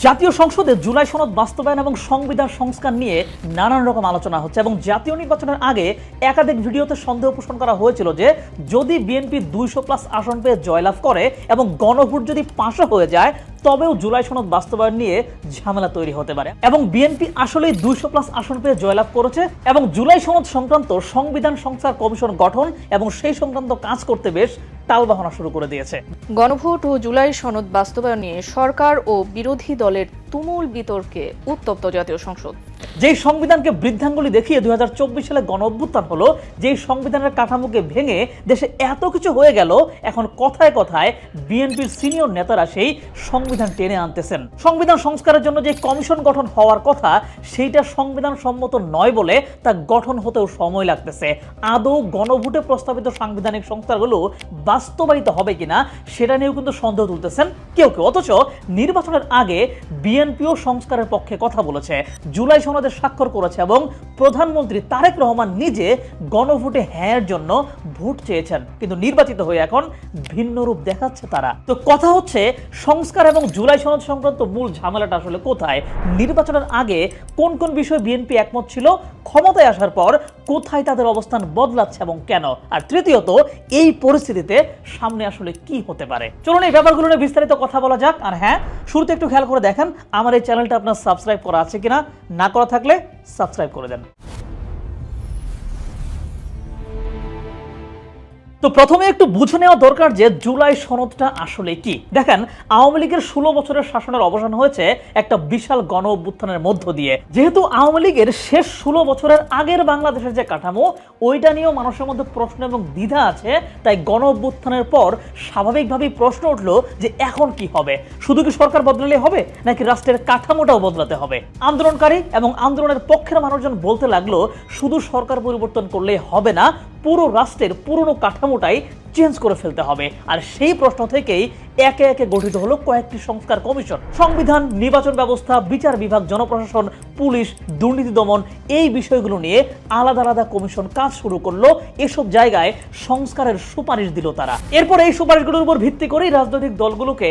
জাতীয় সংসদে জুলাই সনদ বাস্তবায়ন এবং সংবিধান সংস্কার নিয়ে নানান রকম আলোচনা হচ্ছে এবং জাতীয় নির্বাচনের আগে একাধিক ভিডিওতে সন্দেহ পোষণ করা হয়েছিল যে যদি বিএনপি 200+ আসন পেয়ে জয়লাভ করে এবং গণভোট যদি পাশও হয়ে যায় তবেও জুলাই সনদ বাস্তবায়ন নিয়ে ঝামেলা তৈরি হতে পারে এবং বিএনপি আসলেই 200+ আসন পেয়ে জয়লাভ করেছে এবং জুলাই সনদ সংক্রান্ত সংবিধান সংস্কার কমিশন গঠন এবং সেই সংক্রান্ত কাজ করতে বেশ টালবাহানা শুরু করে দিয়েছে। গণভোট ও জুলাই সনদ বাস্তবায়ন নিয়ে সরকার ও বিরোধী দলের তুমুল বিতর্কে উত্তপ্ত জাতীয় সংসদ। যেই সংবিধানকে বৃদ্ধাঙ্গুলি দেখিয়ে 2024 সালে গণ অভ্যুত্থান হলো, যেই সংবিধানের কাঠামোকে ভেঙে দেশে এত কিছু হয়ে গেল, এখন কথায় কথায় বিএনপির সিনিয়র নেতারা সেই সংবিধান টেনে আনতেছেন। সংবিধান সংস্কারের জন্য যে কমিশন গঠন হওয়ার কথা সেইটা সংবিধান সম্মত নয় বলে তা গঠন হতেও সময় লাগতেছে। আদৌ গণভোটে প্রস্তাবিত সাংবিধানিক সংস্কারগুলো বাস্তবায়িত হবে কিনা সেটা নিয়েও কিন্তু সন্দেহ তুলতেছেন কেউ কেউ। অথচ নির্বাচনের আগে বিএনপিও সংস্কারের পক্ষে কথা বলেছে, জুলাই সনদে স্বাক্ষর করেছে এবং প্রধানমন্ত্রী তারেক রহমান নিজে গণভোটে হ্যাঁর জন্য ভোট চেয়েছেন, কিন্তু নির্বাচিত হয়ে এখন ভিন্ন রূপ দেখাচ্ছে তারা। তো কথা হচ্ছে সংস্কার এবং জুলাই সনদ সংক্রান্ত মূল ঝামেলাটা আসলে কোথায়? নির্বাচনের আগে কোন কোন বিষয়ে বিএনপি একমত ছিল, ক্ষমতায় আসার পর কোথায় তাদের অবস্থান বদলাচ্ছে এবং কেন? আর তৃতীয়ত, এই পরিস্থিতিতে সামনে আসলে কি হতে পারে? চলুন এই ব্যাপারগুলো নিয়ে বিস্তারিত কথা বলা যাক। আর হ্যাঁ, শুরুতে একটু খেয়াল করে দেখেন আমার এই চ্যানেলটা আপনার সাবস্ক্রাইব করা আছে কিনা। না করা থাকলে সাবস্ক্রাইব করে দেন। তো প্রথমে একটু বুঝে নেওয়া দরকার যে জুলাই সনদটা আসলে কি। দেখেন, আওয়ামী লীগের 16 বছরের শাসনের অবসান হয়েছে একটা বিশাল গণ অভ্যুত্থানের মধ্য দিয়ে। যেহেতু আওয়ামী লীগের শেষ 16 বছরের আগের বাংলাদেশের যে কাঠামো ওইটা নিয়েও মানুষের মধ্যে প্রশ্ন এবং দ্বিধা আছে, তাই গণ অভ্যুত্থানের পর স্বাভাবিকভাবেই প্রশ্ন উঠলো যে এখন কি হবে? শুধু কি সরকার বদলালে হবে নাকি রাষ্ট্রের কাঠামোটাও বদলাতে হবে? আন্দোলনকারী এবং আন্দোলনের পক্ষের মানুষজন বলতে লাগলো শুধু সরকার পরিবর্তন করলেই হবে না, পুরো রাষ্ট্রের পুরনো কাঠামোটাই চেঞ্জ করে ফেলতে হবে। আর সেই প্রশ্ন থেকেই একে একে গঠিত হলো কয়েকটি সংস্কার কমিশন। সংবিধান, নির্বাচন ব্যবস্থা, বিচার বিভাগ, জনপ্রশাসন, পুলিশ, দুর্নীতি দমন, এই বিষয়গুলো নিয়ে আলাদা আলাদা কমিশন কাজ শুরু করলো। এসব জায়গায় সংস্কারের সুপারিশ দিল তারা। এরপর এই সুপারিশগুলোর উপর ভিত্তি করেই রাজনৈতিক দলগুলোকে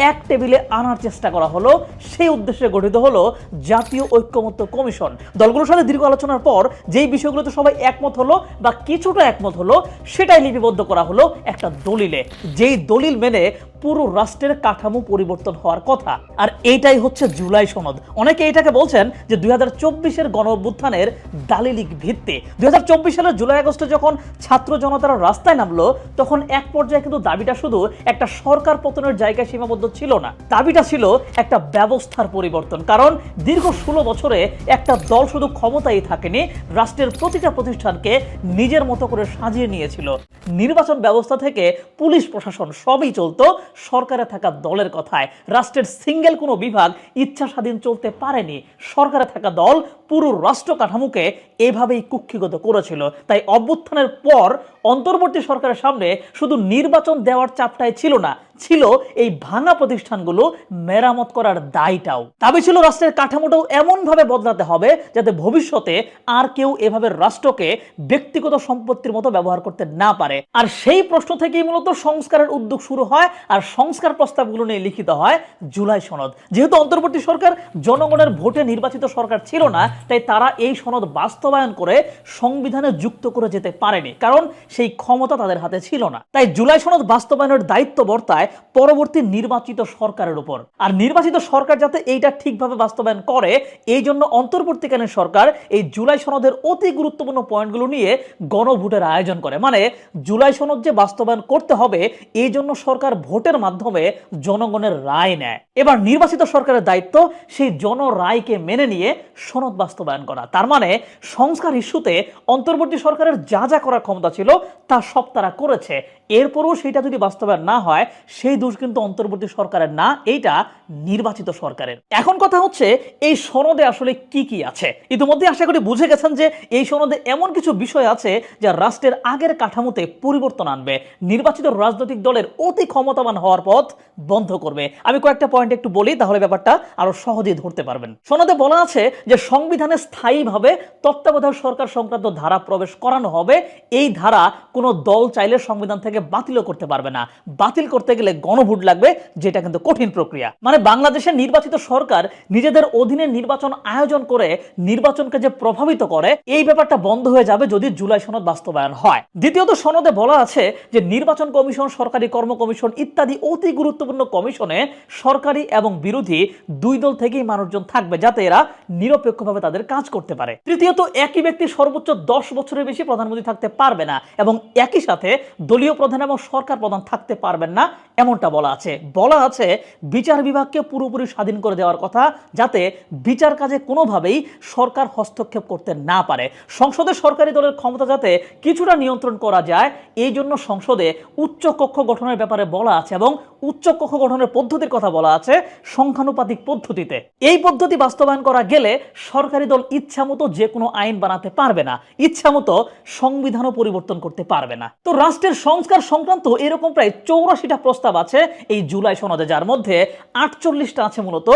এক টেবিলে আনার চেষ্টা করা হলো। সেই উদ্দেশ্যে গঠিত হলো জাতীয় ঐক্যমত্য কমিশন। দলগুলোর সাথে দীর্ঘ আলোচনার পর যেই বিষয়গুলোতে সবাই একমত হলো বা কিছুটা একমত হলো সেটাই লিপিবদ্ধ করা হলো একটা দলিলে, যেই দলিল মেনে পুরো রাষ্ট্রের কাঠামো পরিবর্তন হওয়ার কথা। আর এইটাই হচ্ছে জুলাই সনদ। অনেকে এটাকে বলছেন যে 2024-এর গণ অভ্যুত্থানের দালিলিক ভিত্তি। 2024 সালের জুলাই আগস্টে যখন ছাত্র জনতারা রাস্তায় নামলো তখন এক পর্যায়ে কিন্তু দাবিটা শুধু একটা সরকার পতনের জায়গায় সীমাবদ্ধ ছিল না, দাবিটা ছিল একটা ব্যবস্থার পরিবর্তন। কারণ দীর্ঘ 16 বছরে একটা দল শুধু ক্ষমতায় থাকেনি, রাষ্ট্রের প্রতিটা প্রতিষ্ঠানকে নিজের মতো করে সাজিয়ে নিয়েছিল। নির্বাচন ব্যবস্থা থেকে পুলিশ প্রশাসন সবই চলতো সরকারে থাকা দলের কথায়। রাষ্ট্রের সিঙ্গেল কোনো বিভাগ ইচ্ছা স্বাধীন চলতে পারেনি। সরকারে থাকা দল পুরো রাষ্ট্র কাঠামোকে এভাবেই কুক্ষিগত করেছিল। তাই অভ্যুত্থানের পর অন্তর্বর্তী সরকারের সামনে শুধু নির্বাচন দেওয়ার চাপটাই ছিল না, ছিল এই ভাঙা প্রতিষ্ঠানগুলো মেরামত করার দায়টাও। দাবি ছিল রাষ্ট্রের কাঠামোটাও এমনভাবে বদলাতে হবে যাতে ভবিষ্যতে আর কেউ এভাবে রাষ্ট্রকে ব্যক্তিগত সম্পত্তির মতো ব্যবহার করতে না পারে। আর সেই প্রশ্ন থেকেই মূলত সংস্কারের উদ্যোগ শুরু হয় আর সংস্কার প্রস্তাবগুলো নিয়ে লিখিত হয় জুলাই সনদ। যেহেতু অন্তর্বর্তী সরকার জনগণের ভোটে নির্বাচিত সরকার ছিল না, তাই তারা এই সনদ বাস্তবায়ন করে সংবিধানে যুক্ত করে যেতে পারেনি, কারণ সেই ক্ষমতা তাদের হাতে ছিল না। তাই জুলাই সনদ বাস্তবায়নের দায়িত্ব বর্তায় পরবর্তী নির্বাচিত সরকারের উপর। আর নির্বাচিত সরকার যাতে এইটা ঠিকভাবে বাস্তবায়ন করে এই জন্য অন্তর্বর্তীকালীন সরকার এই জুলাই সনদের অতি গুরুত্বপূর্ণ পয়েন্টগুলো নিয়ে গণভোটের আয়োজন করে। মানে জুলাই সনদ যে বাস্তবায়ন করতে হবে এই জন্য সরকার ভোটের মাধ্যমে জনগণের রায় নেয়। এবার নির্বাচিত সরকারের দায়িত্ব সেই জনরায়কে মেনে নিয়ে সনদ বাস্তবায়ন করা। তার মানে সংস্কার ইস্যুতে অন্তর্বর্তী সরকারের যা যা করার ক্ষমতা ছিল তা সব তারা করেছে। এরপরও সেটা যদি বাস্তবায়ন না হয় সেই দোষ কিন্তু অন্তর্বর্তী সরকারের না, এইটা নির্বাচিত সরকারের। এখন কথা হচ্ছে এই সনদে আসলে কি কি আছে। ইতিমধ্যে আশা করি বুঝে গেছেন যে এই সনদে এমন কিছু বিষয় আছে যা রাষ্ট্রের আগের কাঠামোতে পরিবর্তন আনবে, নির্বাচিত রাজনৈতিক দলের অতি ক্ষমতাবান হওয়ার পথ বন্ধ করবে। আমি কয়েকটা পয়েন্ট একটু বলি, তাহলে ব্যাপারটা আরো সহজেই ধরতে পারবেন। সনদে বলা আছে আছে যে সংবিধানে স্থায়ীভাবে তত্ত্বাবধায়ক সরকার সংক্রান্ত ধারা প্রবেশ করানো হবে। এই ধারা কোনো দল চাইলে সংবিধান থেকে বাতিলও করতে পারবে না। বাতিল করতে গেলে গণভোট লাগবে, যেটা কিন্তু কঠিন প্রক্রিয়া। মানে বাংলাদেশের নির্বাচিত সরকার নিজেদের অধীনে নির্বাচন আয়োজন করে নির্বাচনকে যে প্রভাবিত করে, এই ব্যাপারটা বন্ধ হয়ে যাবে যদি জুলাই সনদ বাস্তবায়ন হয়। দ্বিতীয়ত, সনদে বলা আছে যে নির্বাচন কমিশন, সরকারি কর্ম কমিশন ইত্যাদি অতি গুরুত্বপূর্ণ কমিশনে সরকারি এবং বিরোধী দুই দল থেকেই মানুষজন থাকবে, যাতে এরা নিরপেক্ষভাবে তাদের কাজ করতে পারে। তৃতীয়ত, একই ব্যক্তি সর্বোচ্চ 10 বছরের বেশি প্রধানমন্ত্রী থাকতে পারবে না এবং একই সাথে দলীয় প্রধান এবং সরকার প্রধান থাকতে পারবেন না, এমনটা বলা আছে। বলা আছে বিচার বিভাগকে পুরোপুরি স্বাধীন করে দেওয়ার কথা, যাতে বিচার কাজে কোনোভাবেই সরকার হস্তক্ষেপ করতে না পারে। সংসদে সরকারি দলের ক্ষমতা যাতে কিছুটা নিয়ন্ত্রণ করা যায়, এই জন্য সংসদে উচ্চ কক্ষ গঠনের ব্যাপারে বলা আছে এবং উচ্চ কক্ষ গঠনের পদ্ধতির কথা বলা আছে সংখ্যানুপাতিক পদ্ধতিতে। এই পদ্ধতি বাস্তবায়ন করা গেলে সরকারি দল ইচ্ছামতো যে কোনো আইন বানাতে পারবে না, ইচ্ছামতো সংবিধানও পরিবর্তন করতে পারবে না। তো রাষ্ট্রের সংস্কার সংক্রান্ত এরকম প্রায় 84টা প্রস্তাব আছে এই জুলাই সনদে, যার মধ্যে 48টা আছে মূলত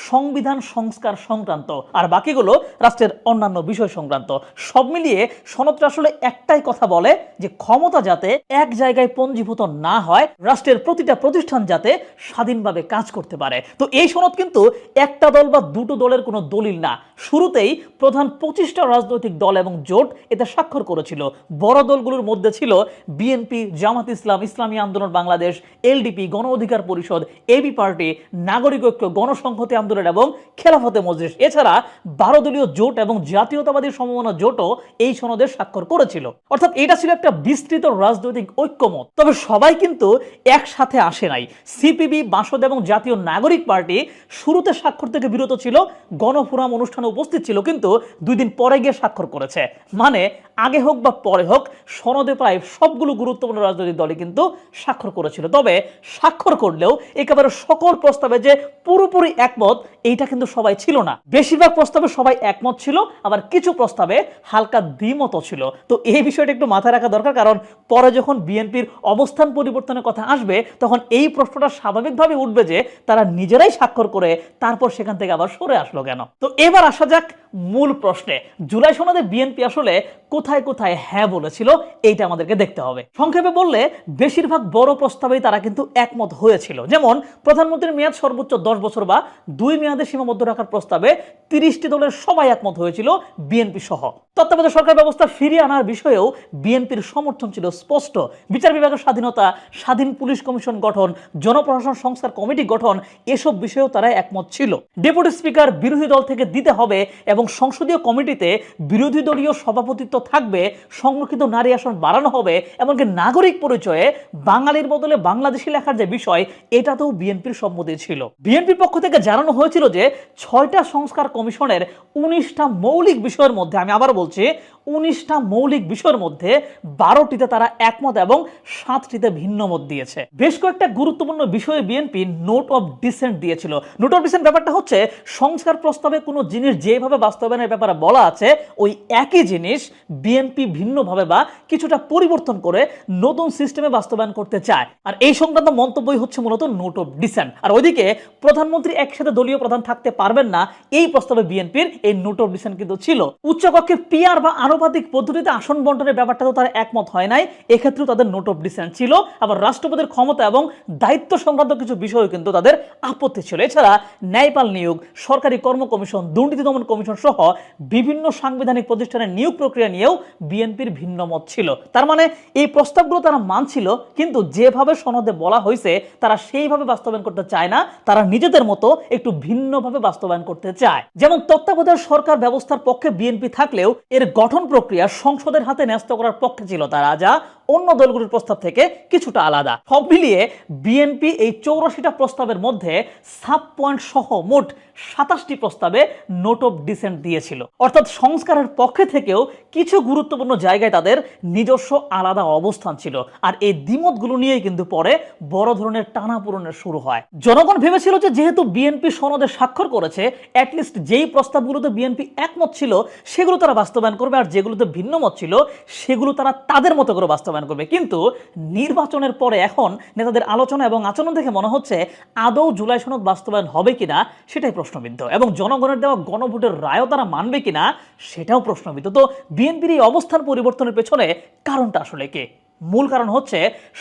সংবিধান সংস্কার সংক্রান্ত, আর বাকিগুলো রাষ্ট্রের অন্যান্য বিষয় সংক্রান্ত। সব মিলিয়ে সনদটা আসলে একটাই কথা বলে যে ক্ষমতা যাতে এক জায়গায় পঞ্জীভূত না হয়, রাষ্ট্রের প্রতিটা প্রতিষ্ঠান যাতে স্বাধীনভাবে কাজ করতে পারে। তো এই সনদ কিন্তু একটা দল বা দুটো দলের কোনো দলিল না। শুরুতেই প্রধান 25টা রাজনৈতিক দল এবং জোট এতে স্বাক্ষর করেছিল। বড় দলগুলোর মধ্যে ছিল বিএনপি, জামাত ইসলাম, ইসলামী আন্দোলন বাংলাদেশ, এলডিপি, গণ অধিকার পরিষদ, এবি পার্টি, নাগরিক ঐক্য, গণসংহতি আন্দোলন এবং খেলাফতে মজলিস। এছাড়া 12 দলীয় জোট এবং জাতীয়তাবাদী সমমনা জোটও এই সনদে স্বাক্ষর করেছিল। অর্থাৎ এটা ছিল একটা বিস্তৃত রাজনৈতিক ঐক্যমত। তবে সবাই কিন্তু একসাথে আসে নাই। সিপিবি, বাসদ এবং জাতীয় নাগরিক পার্টি শুরুতে স্বাক্ষর থেকে বিরত ছিল, গণফোরাম অনুষ্ঠানে উপস্থিত ছিল, কিন্তু 2 দিন পরে গিয়ে স্বাক্ষর করেছে। মানে আগে হোক বা পরে হোক, সনদে প্রায় সবগুলো গুরুত্বপূর্ণ রাজনৈতিক দলই কিন্তু স্বাক্ষর করেছিল। তবে স্বাক্ষর করলেও একেবারে সকল প্রস্তাবে যে পুরোপুরি একমত, এইটা কিন্তু সবাই ছিল না। বেশিরভাগ প্রস্তাবে সবাই একমত ছিল, আবার কিছু প্রস্তাবে হালকা দ্বিমত ছিল। তো এই বিষয়টা একটু মাথায় রাখা দরকার, কারণ পরে যখন বিএনপির অবস্থান পরিবর্তনের কথা আসবে, তখন এই প্রশ্নটা স্বাভাবিকভাবে উঠবে যে তারা নিজেরাই স্বাক্ষর করে তারপর সেখান থেকে আবার সরে আসলো কেন। তো এবার আসা যাক মূল প্রশ্নে। জুলাই সনদে বিএনপি আসলে কোথায় কোথায় হ্যাঁ বলেছিল, এইটা আমাদেরকে দেখতে হবে। সংক্ষেপে বললে বেশিরভাগ বড় প্রস্তাবেই তারা কিন্তু একমত হয়েছিল। যেমন প্রধানমন্ত্রীর মেয়াদ সর্বোচ্চ 10 বছর বা 2 মেয়াদে সীমাবদ্ধ রাখার প্রস্তাবে 30টি দলের সবাই একমত হয়েছিল, বিএনপি সহ। তত্ত্বাবধায়ক সরকার ব্যবস্থা ফিরিয়ে আনার বিষয়েও বিএনপির সমর্থন ছিল স্পষ্ট। বিচার বিভাগের স্বাধীনতা, স্বাধীন পুলিশ কমিশন গঠন, জনপ্রশাসন সংস্কার কমিটি গঠন, এসব বিষয়েও তারা একমত ছিল। ডেপুটি স্পিকার বিরোধী দল থেকে দিতে হবে এবং সংসদীয় কমিটিতে বিরোধী দলীয় সভাপতিত্ব থাকবে, সংরক্ষিত নারী আসন বাড়ানো হবে, এমনকি নাগরিক পরিচয়ে বাঙালির বদলে বাংলাদেশি লেখার যে বিষয়, এটাতেও বিএনপির সম্মতি ছিল। বিএনপির পক্ষ থেকে জানানো হয়েছিল যে 6টা সংস্কার কমিশনের 19টা মৌলিক বিষয়ের মধ্যে, আমি আবার বলছি 19টা মৌলিক বিষয়ের মধ্যে 12টিতে তারা একমত এবং 7টিতে ভিন্ন মত দিয়েছে। বেশ কয়েকটা গুরুত্বপূর্ণ বিষয়ে বিএনপি নোট অফ ডিসেন্ট দিয়েছিল। নোট অফ ডিসেন্ট ব্যাপারটা হচ্ছে সংস্কার প্রস্তাবে কোনো জিনিস যেভাবে বাস্তবায়নের ব্যাপারে বলা আছে, ওই একই জিনিস বিএনপি ভিন্নভাবে বা কিছুটা পরিবর্তন করে নতুন সিস্টেমে বাস্তবায়ন করতে চায়। আর এই সংক্রান্ত মন্তব্যই হচ্ছে মূলত নোট অফ ডিসেন্ট। আর ওইদিকে প্রধানমন্ত্রী একসাথে দলীয় প্রধান থাকতে পারবেন না, এই প্রস্তাবে বিএনপির এই নোট অফ ডিসেন্ট কিন্তু ছিল। উচ্চকক্ষে পিআর বা আনুপাতিক পদ্ধতিতে আসন বন্টনের ব্যাপারটা তো তারা একমত হয় নাই, এক্ষেত্রেও তাদের নোট অফ ডিসেন্ট ছিল। আবার রাষ্ট্রপতির ক্ষমতা এবং দায়িত্ব সংক্রান্ত কিছু বিষয় কিন্তু তাদের আপত্তি ছিল। এছাড়া ন্যায়পাল নিয়োগ, সরকারি কর্ম কমিশন, দুর্নীতি দমন কমিশন সহ বিভিন্ন সাংবিধানিক প্রতিষ্ঠানের নিয়োগ প্রক্রিয়া নিয়েও বিএনপির ভিন্ন মত ছিল। তার মানে এই প্রস্তাবগুলো তারা মানছিল, কিন্তু যেভাবে সনদে বলা হয়েছে তারা সেইভাবে বাস্তবায়ন করতে চায় না, তারা নিজেদের মতো একটু ভিন্নভাবে বাস্তবায়ন করতে চায়। যেমন তত্ত্বাবধায়ক সরকার ব্যবস্থার পক্ষে বিএনপি থাকলেও এর গঠন প্রক্রিয়া সংসদের হাতে ন্যস্ত করার পক্ষে ছিল তারা, যা অন্য দলগুলোর প্রস্তাব থেকে কিছুটা আলাদা। সব মিলিয়ে বিএনপি এই 84টা প্রস্তাবের মধ্যে সাব পয়েন্ট সহ মোট 27টি প্রস্তাবে নোট অফ ডিসেন্ট দিয়েছিল। অর্থাৎ সংস্কারের পক্ষে থেকেও কিছু গুরুত্বপূর্ণ জায়গায় তাদের নিজস্ব আলাদা অবস্থান ছিল। আর এই দ্বিমতগুলো নিয়েই কিন্তু পরে বড় ধরনের টানাপোড়েনের শুরু হয়। জনগণ ভেবেছিল যে যেহেতু বিএনপি সনদে স্বাক্ষর করেছে, অ্যাটলিস্ট যেই প্রস্তাবগুলোতে বিএনপি একমত ছিল সেগুলো তারা বাস্তবায়ন করবে, আর যেগুলোতে ভিন্ন মত ছিল সেগুলো তারা তাদের মতো করে বাস্তবায়ন করবে। কিন্তু নির্বাচনের পরে এখন নেতাদের আলোচনা এবং আচরণ দেখে মনে হচ্ছে আদৌ জুলাই সনদ বাস্তবায়ন হবে কিনা সেটাই প্রশ্নবিদ্ধ। এবং জনগণের জনগণের দেওয়া গণভোটের রায়ও তারা মানবে কিনা সেটাও প্রশ্নবিদ্ধ। তো বিএনপির এই অবস্থান পরিবর্তনের পেছনে কারণটা আসলে কি? মূল কারণ হচ্ছে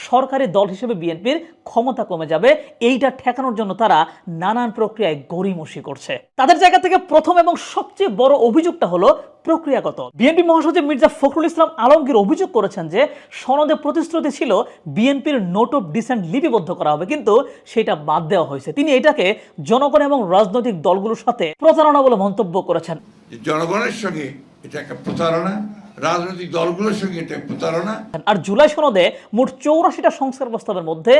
সরকারি দল হিসেবে বিএনপির ক্ষমতা কমে যাবে, এইটা ঠেকানোর জন্য তারা নানান প্রক্রিয়ায় গড়িমসি করছে। তাদের জায়গা থেকে প্রথম এবং সবচেয়ে বড় অভিযোগটা হলো প্রক্রিয়াগত। বিএনপি মহাসচিব মির্জা ফখরুল ইসলাম আলমগীর অভিযোগ করেছেন যে সনদে প্রতিশ্রুতি ছিল বিএনপির নোট অফ ডিসেন্ট লিপিবদ্ধ করা হবে, কিন্তু সেটা বাদ দেওয়া হয়েছে। তিনি এটাকে জনগণ এবং রাজনৈতিক দলগুলোর সাথে প্রতারণা বলে মন্তব্য করেছেন। জনগণের সঙ্গে এটা একটা প্রতারণা, রাজনৈতিক দলগুলোর সঙ্গে এটা প্রতারণা। আর জুলাই সনদে মোট 84টা সংস্কার প্রস্তাবের মধ্যে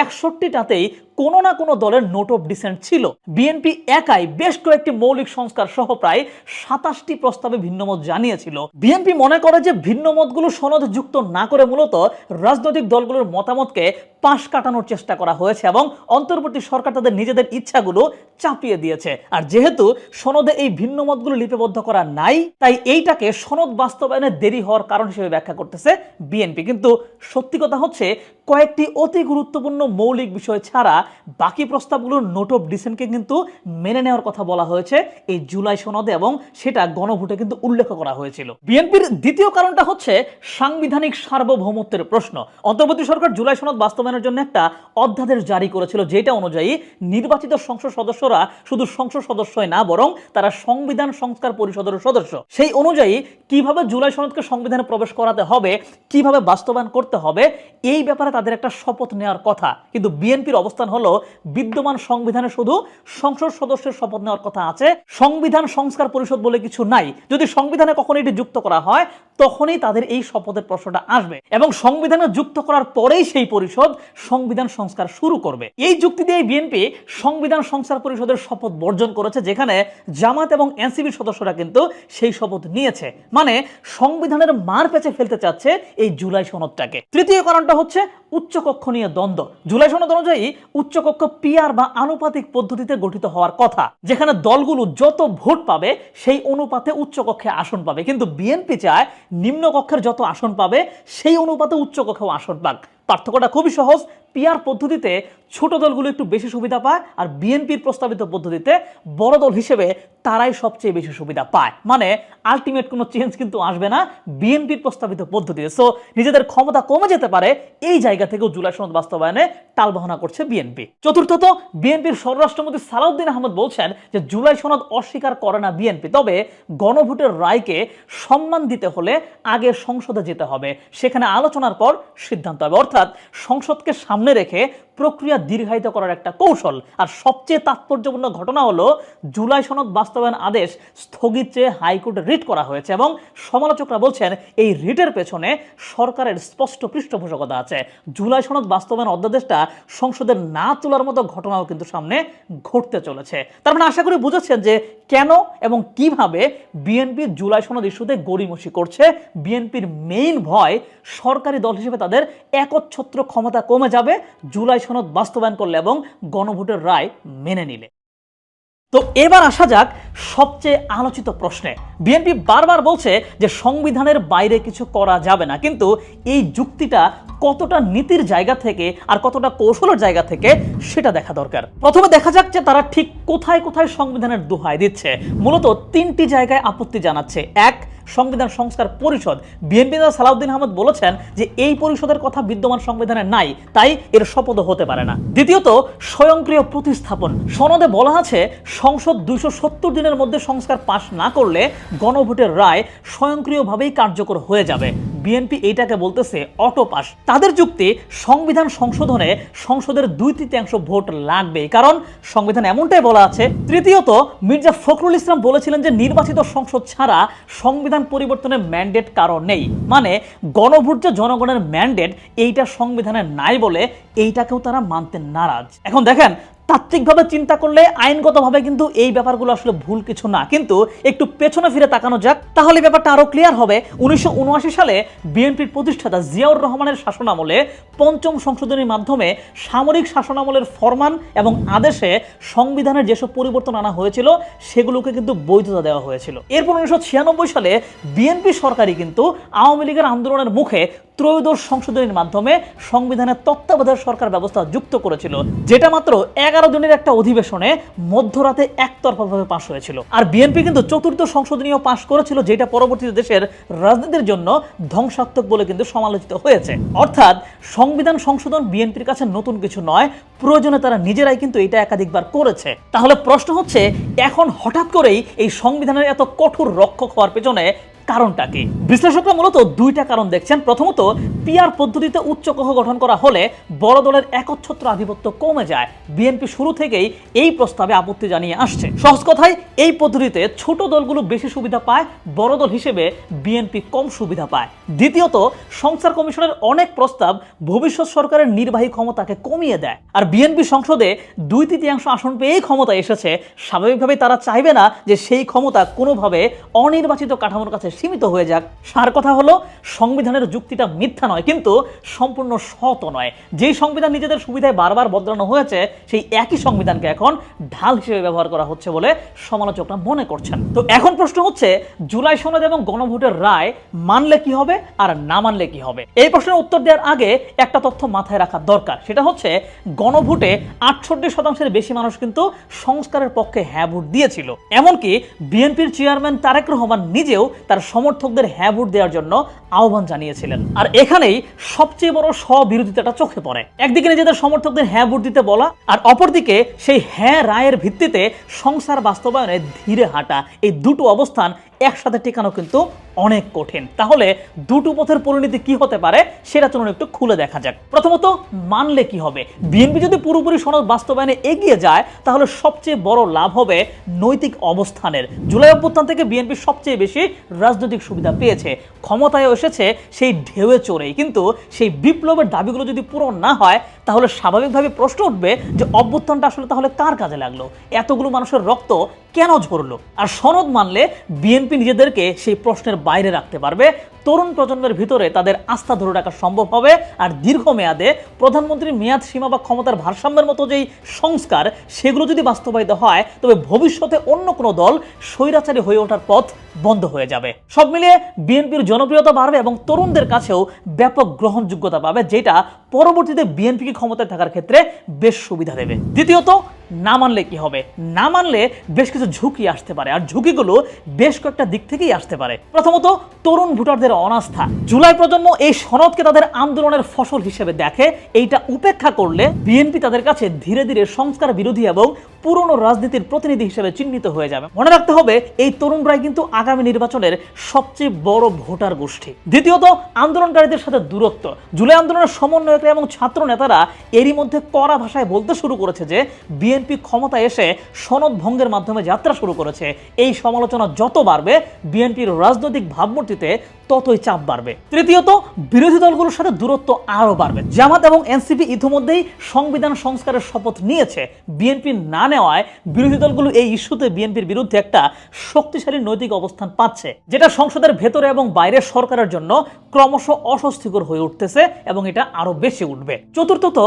61টাতেই কোনো না কোনো দলের নোট অফ ডিসেন্ট ছিল। বিএনপি একাই বেশ কয়েকটি মৌলিক সংস্কার সহ প্রায় 27টি প্রস্তাবে ভিন্নমত জানিয়েছিল। বিএনপি মনে করে যে ভিন্নমতগুলো সনদ যুক্ত না করে মূলত রাজনৈতিক দলগুলোর মতামতকে পাশ কাটানোর চেষ্টা করা হয়েছে এবং অন্তর্বর্তী সরকার তাদের নিজেদের ইচ্ছাগুলো চাপিয়ে দিয়েছে। আর যেহেতু সনদে এই ভিন্নমতগুলো লিপিবদ্ধ করা নাই, তাই এইটাকে সনদ বাস্তবায়নে দেরি হওয়ার কারণ হিসেবে ব্যাখ্যা করতেছে বিএনপি। কিন্তু সত্যি কথা হচ্ছে কয়েকটি অতি গুরুত্বপূর্ণ মৌলিক বিষয় ছাড়া বাকি প্রস্তাবগুলোর নোট অফ ডিসেন্টকে কিন্তু মেনে নেওয়ার কথা বলা হয়েছে এই জুলাই সনদে এবং সেটা গণভোটে কিন্তু উল্লেখ করা হয়েছিল। বিএনপির দ্বিতীয় কারণটা হচ্ছে সাংবিধানিক সার্বভৌমত্বের প্রশ্ন। অন্তর্বর্তী সরকার জুলাই সনদ বাস্তবায়নের জন্য একটা অধ্যাদেশ জারি করেছিল, যেটা অনুযায়ী নির্বাচিত সংসদ সদস্যরা শুধু সংসদ সদস্যই না, বরং তারা সংবিধান সংস্কার পরিষদের সদস্য। সেই অনুযায়ী কিভাবে জুলাই সনদকে সংবিধানে প্রবেশ করাতে হবে, কিভাবে বাস্তবায়ন করতে হবে, এই ব্যাপারে তাদের একটা শপথ নেওয়ার কথা। কিন্তু বিএনপির অবস্থান হলো বিদ্যমান সংবিধানে শুধু সংসদ সদস্যের শপথ নেওয়ার কথা আছে, সংবিধান সংস্কার পরিষদ বলে কিছু নাই। যদি সংবিধানে কখনো এটি যুক্ত করা হয় তখনই তাদের এই শপথের প্রশ্নটা আসবে এবং সংবিধানে যুক্ত করার পরেই সেই পরিষদ সংবিধান সংস্কার শুরু করবে। এই যুক্তি দিয়ে বিএনপি সংবিধান সংস্কার পরিষদের শপথ বর্জন করেছে, যেখানে জামাত এবং এনসিপির সদস্যরা কিন্তু সেই শপথ নিয়েছে। মানে সংবিধানের মার পেঁচে ফেলতে চাচ্ছে এই জুলাই সনদটাকে। তৃতীয় কারণটা হচ্ছে উচ্চকক্ষ নিয়ে দ্বন্দ্ব। জুলাই সনদ অনুযায়ী উচ্চকক্ষ পিআর বা আনুপাতিক পদ্ধতিতে গঠিত হওয়ার কথা, যেখানে দলগুলো যত ভোট পাবে সেই অনুপাতে উচ্চকক্ষে আসন পাবে। কিন্তু বিএনপি চায় নিম্নকক্ষের যত আসন পাবে সেই অনুপাতে উচ্চকক্ষেও আসন পাক। পার্থক্যটা খুবই সহজ। পিআর পদ্ধতিতে ছোট দলগুলো একটু বেশি সুবিধা পায়, আর বিএনপির প্রস্তাবিত পদ্ধতিতে বড় দল হিসেবে তারাই সবচেয়ে বেশি সুবিধা পায়। মানে আলটিমেট কোনো চেঞ্জ কিন্তু আসবে না বিএনপির প্রস্তাবিত পদ্ধতিতে। সো নিজেদের ক্ষমতা কমে যেতে পারে, এই জায়গা থেকেও জুলাই সনদ বাস্তবায়নে টালবাহানা করছে বিএনপি। চতুর্থত, বিএনপির স্বরাষ্ট্রমন্ত্রী সালাউদ্দিন আহমেদ বলছেন যে জুলাই সনদ অস্বীকার করে না বিএনপি, তবে গণভোটের রায়কে সম্মান দিতে হলে আগে সংসদে যেতে হবে, সেখানে আলোচনার পর সিদ্ধান্ত হবে। অর্থাৎ সংসদকে সামনে রেখে প্রক্রিয়া দীর্ঘায়িত করার একটা কৌশল। আর সবচেয়ে তাৎপর্যপূর্ণ ঘটনা হলো জুলাই সনদ বাস্তবায়ন আদেশ স্থগিত চেয়ে হাইকোর্টে রিট করা হয়েছে এবং সমালোচকরা বলছেন এই রিটের পেছনে সরকারের স্পষ্ট পৃষ্ঠপোষকতা আছে। জুলাই সনদ বাস্তবায়ন অধ্যাদেশটা সংসদে না তোলার মতো ঘটনাও কিন্তু সামনে ঘটতে চলেছে। তার মানে আশা করি বুঝেছেন যে কেন এবং কিভাবে বিএনপি জুলাই সনদ ইস্যুতে গড়িমসি করছে। বিএনপির মেইন ভয় সরকারি দল হিসেবে তাদের একচ্ছত্র ক্ষমতা কমে যাবে জুলাই সনদ বাস্তবায়ন করলে এবং গণভোটের রায় মেনে নিলে। তো এবার আসা যাক সবচেয়ে আলোচিত প্রশ্নে। বিএনপি বারবার বলছে যে সংবিধানের বাইরে কিছু করা যাবে না, কিন্তু এই যুক্তিটা কতটা নীতির জায়গা থেকে আর কতটা কৌশলের জায়গা থেকে সেটা দেখা দরকার। প্রথমে দেখা যাক যে তারা ঠিক কোথায় কোথায় সংবিধানের দোহাই দিচ্ছে। মূলত তিনটি জায়গায় আপত্তি জানাচ্ছে। এক, সংবিধান সংস্কার পরিষদ। বিএনপি নেতা সালাউদ্দিন আহমেদ বলেছেন যে এই পরিষদের কথা বিদ্যমান সংবিধানে নাই, তাই এর শপথ হতে পারে না। দ্বিতীয়ত, স্বয়ংক্রিয় প্রতিস্থাপন। সনদে বলা আছে সংসদ 270 দিনের মধ্যে সংস্কার পাশ না করলে গণভোটের রায় স্বয়ংক্রিয়ভাবেই কার্যকর হয়ে যাবে। বিএনপি এইটাকে বলতেছে অটো পাস। তাদের যুক্তি, সংবিধান সংশোধনে সংসদের 2/3 ভোট লাগবে, কারণ সংবিধান এমনটাই বলা আছে। তৃতীয়ত, মির্জা ফখরুল ইসলাম বলেছিলেন যে নির্বাচিত সংসদ ছাড়া সংবিধান পরিবর্তনের ম্যান্ডেট কারো নেই। মানে গণভোট যে জনগণের ম্যান্ডেট, এইটা সংবিধানে নাই বলে এইটাকেও তারা মানতে নারাজ। এখন দেখেন, তাত্ত্বিকভাবে চিন্তা করলে আইনগতভাবে কিন্তু এই ব্যাপারগুলো আসলে ভুল কিছু না, কিন্তু একটু পেছনে ফিরে তাকানো যাক, তাহলে ব্যাপারটা আরো ক্লিয়ার হবে। 1979 সালে বিএনপির প্রতিষ্ঠাতা জিয়াউর রহমানের শাসনামলে 5ম সংশোধনীর মাধ্যমে সামরিক শাসনামলের ফরমান এবং আদেশে সংবিধানের যেসব পরিবর্তন আনা হয়েছিল সেগুলোকে কিন্তু বৈধতা দেওয়া হয়েছিল। এরপর 1996 সালে বিএনপি সরকারই কিন্তু আওয়ামী লীগের আন্দোলনের মুখে ত্রয়োদশ সংশোধনীর মাধ্যমে সংবিধানের তত্ত্বাবধায়ক সরকার ব্যবস্থা যুক্ত করেছিল, যেটা মাত্র 11 দিনের একটা অধিবেশনে মধ্যরাতে একতরফাভাবে পাশ হয়েছিল। আর বিএনপি কিন্তু চতুর্থ সংশোধনীও পাশ করেছিল, যেটা পরবর্তীতে দেশের রাজনীতির জন্য ধ্বংসাত্মক বলে কিন্তু সমালোচিত হয়েছে। অর্থাৎ সংবিধান সংশোধন বিএনপির কাছে নতুন কিছু নয়, প্রয়োজনে তারা নিজেরাই কিন্তু এটা একাধিকবার করেছে। তাহলে প্রশ্ন হচ্ছে, এখন হঠাৎ করেই এই সংবিধানের এত কঠোর রক্ষক হওয়ার পেছনে কারণটা কি? বিশ্লেষকরা মূলত দুইটা কারণ দেখছেন। প্রথমত, পিআর পদ্ধতিতে উচ্চকক্ষ গঠন করা হলে বড় দলের একচ্ছত্র আধিপত্য কমে যায়। বিএনপি শুরু থেকেই এই প্রস্তাবে আপত্তি জানিয়ে আসছে। সহজ কথায়, এই পদ্ধতিতে ছোট দলগুলো বেশি সুবিধা পায়, বড় দল হিসেবে বিএনপি কম সুবিধা পায়। দ্বিতীয়ত, সংস্কার কমিশনের অনেক প্রস্তাব ভবিষ্যৎ সরকারের নির্বাহী ক্ষমতাকে কমিয়ে দেয়। আর বিএনপি সংসদে 2/3 আসন পেয়েই ক্ষমতা এসেছে, স্বাভাবিকভাবেই তারা চাইবে না যে সেই ক্ষমতা কোনোভাবে অনির্বাচিত কাঠামোর কাছে সীমিত হয়ে যাক। সার কথা হলো, সংবিধানের যুক্তিটা মিথ্যা নয়, কিন্তু সম্পূর্ণ সৎ নয়। যেই সংবিধান নিজেদের সুবিধায় বারবার বদলানো হয়েছে, সেই একই সংবিধানকে এখন ঢাল হিসেবে ব্যবহার করা হচ্ছে বলে সমালোচকরা মনে করছেন। তো এখন প্রশ্ন হচ্ছে, জুলাই সনদ এবং গণভোটের রায় মানলে কি হবে আর না মানলে কি হবে? এই প্রশ্নের উত্তর দেওয়ার আগে একটা তথ্য মাথায় রাখা দরকার। সেটা হচ্ছে, গণভোটে 68% বেশি মানুষ কিন্তু সংস্কারের পক্ষে হ্যাঁ ভোট দিয়েছিল। এমনকি বিএনপির চেয়ারম্যান তারেক রহমান নিজেও তার সমর্থকদের হ্যাঁ ভোট দেওয়ার জন্য আহ্বান জানিয়েছিলেন। আর এখানেই সবচেয়ে বড় স্ববিরোধিতাটা চোখে পড়ে। একদিকে নিজেদের সমর্থকদের হ্যাঁ ভোট দিতে বলা, আর অপরদিকে সেই হ্যাঁ রায়ের ভিত্তিতে সংস্কার বাস্তবায়নে ধীরে হাঁটা। এই দুটো অবস্থান একসাথে টিকানো কিন্তু অনেক কঠিন। তাহলে দুটো পথের পরিণতি কি হতে পারে সেটা চলুন একটু খুলে দেখা যাক। প্রথমত, মানলে কি হবে? বিএনপি যদি পুরোপুরি সনদ বাস্তবায়নে এগিয়ে যায়, তাহলে সবচেয়ে বড় লাভ হবে নৈতিক অবস্থানের। জুলাই অভ্যুত্থান থেকে বিএনপি সবচেয়ে বেশি রাজনৈতিক সুবিধা পেয়েছে, ক্ষমতায় এসেছে সেই ঢেউয়ে চড়েই। কিন্তু সেই বিপ্লবের দাবিগুলো যদি পূরণ না হয়, তাহলে স্বাভাবিকভাবে প্রশ্ন উঠবে যে অভ্যুত্থানটা আসলে তাহলে কার কাজে লাগলো? এতগুলো মানুষের রক্ত কেন ঝরলো? আর সনদ মানলে বিএনপি নিজেদেরকে সেই প্রশ্নের বাইরে রাখতে পারবে। তরুণ প্রজন্মের ভিতরে তাদের আস্থা ধরে রাখা সম্ভব হবে। আর দীর্ঘমেয়াদে প্রধানমন্ত্রীর মেয়াদ সীমা বা ক্ষমতার ভারসাম্যের মতো যেই সংস্কার, সেগুলো যদি বাস্তবায়িত হয়, তবে ভবিষ্যতে অন্য কোনো দল স্বৈরাচারী হয়ে ওঠার পথ বন্ধ হয়ে যাবে। সব মিলিয়ে বিএনপির জনপ্রিয়তা বাড়বে এবং তরুণদের কাছেও ব্যাপক গ্রহণযোগ্যতা পাবে, যেটা পরবর্তীতে বিএনপিকে ক্ষমতায় থাকার ক্ষেত্রে বেশ সুবিধা দেবে। দ্বিতীয়ত, না মানলে কি হবে? না মানলে বেশ কিছু ঝুঁকি আসতে পারে, আর ঝুঁকিগুলো বেশ কয়েকটা দিক থেকেই আসতে পারে। প্রথমত, তরুণ ভোটারদের অনাস্থা। জুলাই প্রজন্ম এই সনদকে তাদের আন্দোলনের ফসল হিসেবে দেখে। এইটা উপেক্ষা করলে বিএনপি তাদের কাছে ধীরে ধীরে সংস্কার বিরোধী এবং পুরনো রাজনীতির প্রতিনিধি হিসেবে চিহ্নিত হয়ে যাবে। মনে রাখতে হবে, এই তরুণরাই কিন্তু আগামী নির্বাচনের সবচেয়ে বড় ভোটার গোষ্ঠী। দ্বিতীয়ত, আন্দোলনকারীদের সাথে দূরত্ব। জুলাই আন্দোলনের সমন্বয়করা এবং ছাত্র নেতারা এরই মধ্যে কড়া ভাষায় বলতে শুরু করেছে যে বিএনপি ক্ষমতায় এসে সনদ ভঙ্গের মাধ্যমে যাত্রা শুরু করেছে। এই সমালোচনা যত বাড়বে, বিএনপির রাজনৈতিক ভাবমূর্তিতে ততই চাপ বাড়বে। তৃতীয়ত, বিরোধী দলগুলোর সাথে দূরত্ব আরও বাড়বে। জামাত এবং এনসিপি ইতিমধ্যেই সংবিধান সংস্কারের শপথ নিয়েছে। বিএনপি না নেওয়ায় বিরোধী দলগুলো এই ইস্যুতে বিএনপির বিরুদ্ধে একটা শক্তিশালী নৈতিক অবস্থান পাচ্ছে, যেটা সংসদের ভেতরে এবং বাইরে সরকারের জন্য ক্রমশ অস্বস্তিকর হয়ে উঠতেছে এবং এটা আরো বেশি উঠবে। চতুর্থত,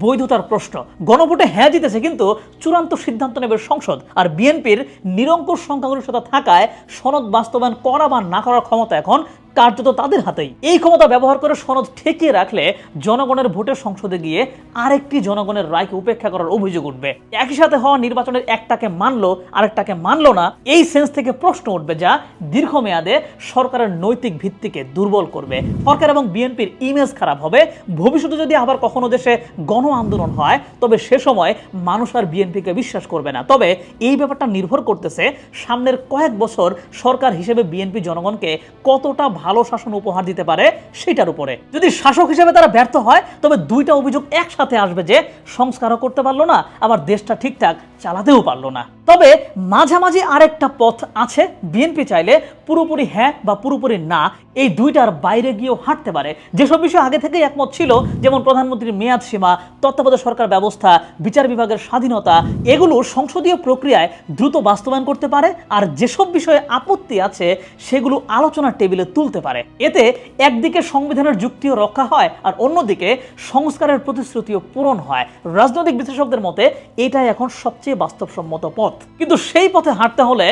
বৈধতার প্রশ্ন। গণভোটে হ্যাঁ জিতেছে, কিন্তু চূড়ান্ত সিদ্ধান্ত নেবে সংসদ। আর বিএনপির নিরঙ্কুশ সংখ্যাগরিষ্ঠতা থাকায় সনদ বাস্তবায়ন করা বা না করার ক্ষমতা এখন কার্যত তাদের হাতেই। এই ক্ষমতা ব্যবহার করে সনদ ঠেকিয়ে রাখলে জনগণের ভোটে সংসদে গিয়ে আরেকটি জনগণের রায়কে উপেক্ষা করার অভিযোগ উঠবে। একই সাথে হওয়া নির্বাচনের একটাকে মানলো আরেকটাকে মানলো না, এই সেন্স থেকে প্রশ্ন উঠবে, যা দীর্ঘমেয়াদে সরকারের নৈতিক ভিত্তিকে দুর্বল করবে। সরকার এবং বিএনপির ইমেজ খারাপ হবে। ভবিষ্যতে যদি আবার কখনো দেশে গণ আন্দোলন হয়, তবে সে সময় মানুষ আর বিএনপিকে বিশ্বাস করবে না। তবে এই ব্যাপারটা নির্ভর করতেছে সামনের কয়েক বছর সরকার হিসেবে বিএনপি জনগণকে কতটা ভালো শাসন উপহার দিতে পারে সেটার উপরে। যদি শাসক হিসেবে তারা ব্যর্থ হয়, তবে দুইটা অভিযোগ একসাথে আসবে, যে সংস্কারও করতে পারলো না, আবার দেশটা ঠিকঠাক চালাতেও পারলো না। তবে মাঝামাঝি আরেকটা পথ আছে। বিএনপি চাইলে পুরোপুরি হ্যাঁ বা পুরোপুরি না, এই দুইটার বাইরে গিয়েও হাঁটতে পারে। যেসব বিষয় আগে থেকেই একমত ছিল, যেমন প্রধানমন্ত্রীর মেয়াদ সীমা, তত্ত্বাবধায়ক সরকার ব্যবস্থা, বিচার বিভাগের স্বাধীনতা, এগুলো সংসদীয় প্রক্রিয়ায় দ্রুত বাস্তবায়ন করতে পারে। আর যেসব বিষয়ে আপত্তি আছে, সেগুলো আলোচনার টেবিলে তুলতে পারে। এতে একদিকে সংবিধানের যুক্তিও রক্ষা হয়, আর অন্যদিকে সংস্কারের প্রতিশ্রুতিও পূরণ হয়। রাজনৈতিক বিশ্লেষকদের মতে এটাই এখন সবচেয়ে বাস্তবসম্মত পথ। কিন্তু সেই পথে হাঁটতে হলে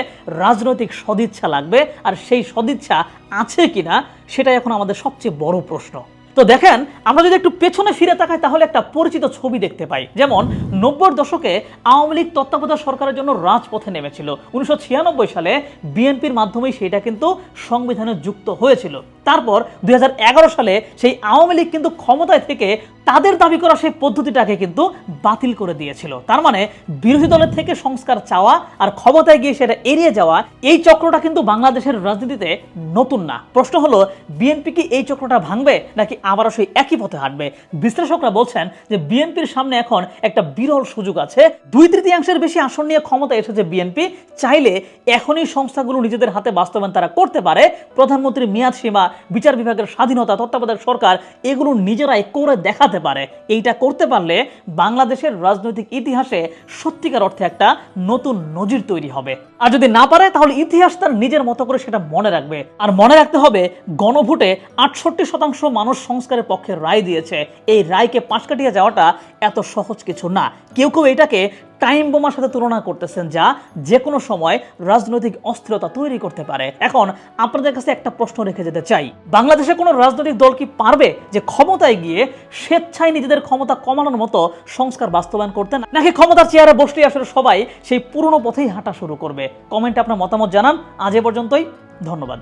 রাজনৈতিক সদিচ্ছা লাগবে, আর সেই সদিচ্ছা আছে কিনা সেটাই এখন আমাদের সবচেয়ে বড় প্রশ্ন। তো দেখেন, আমরা যদি একটু পেছনে ফিরে তাকাই তাহলে একটা পরিচিত ছবি দেখতে পাই। যেমন 90-এর দশকে আওয়ামী লীগ তত্ত্বাবধায়ক সরকারের জন্য রাজপথে নেমেছিল। 1996 সালে বিএনপির মাধ্যমেই সেটা কিন্তু সংবিধানে যুক্ত হয়েছিল। তারপর 2011 সালে সেই আওয়ামী লীগ কিন্তু ক্ষমতায় থেকে তাদের দাবি করা সেই পদ্ধতিটাকে কিন্তু বাতিল করে দিয়েছিল। তার মানে বিরোধী দলের থেকে সংস্কার চাওয়া আর ক্ষমতায় গিয়ে সেটা এড়িয়ে যাওয়া, এই চক্রটা কিন্তু বাংলাদেশের রাজনীতিতে নতুন না। প্রশ্ন হলো, বিএনপি কি এই চক্রটা ভাঙবে নাকি আবারও সেই একই পথে হাঁটবে? বিশ্লেষকরা বলছেন যে বিএনপির সামনে এখন একটা বিরল সুযোগ আছে। 2/3 বেশি আসন নিয়ে ক্ষমতা এসেছে বিএনপি, চাইলে এখনই সংস্থাগুলো নিজেদের হাতে বাস্তবায়ন তারা করতে পারে। প্রধানমন্ত্রীর মেয়াদ সীমা, বিচার বিভাগের স্বাধীনতা, তত্ত্বাবধায়ক সরকার, এগুলো নিজেরাই করে দেখাতে পারে। এইটা করতে পারলে বাংলাদেশের রাজনৈতিক ইতিহাসে সত্যিকার অর্থে একটা নতুন নজির তৈরি হবে। আর যদি না পারে তাহলে ইতিহাস তার নিজের মতো করে সেটা মনে রাখবে। আর মনে রাখতে হবে, গণভোটে 68% মানুষ সংস্কারের পক্ষে রায় দিয়েছে। এই রায়কে পাশ কাটিয়ে যাওয়াটা এত সহজ কিছু না। কেউ কেউ এটাকে টাইম বোমার সাথে তুলনা করতেছেন, যা যে কোনো সময় রাজনৈতিক অস্থিরতা তৈরি করতে পারে। এখন আপনাদের কাছে একটা প্রশ্ন রেখে যেতে চাই, বাংলাদেশে কোনো রাজনৈতিক দল কি পারবে যে ক্ষমতায় গিয়ে স্বেচ্ছায় নিজেদের ক্ষমতা কমানোর মতো সংস্কার বাস্তবায়ন করতে, নাকি ক্ষমতার চেয়ারে বসলে আসলে সবাই সেই পুরনো পথেই হাঁটা শুরু করবে? কমেন্টে আপনার মতামত জানান। আজ এ পর্যন্তই, ধন্যবাদ।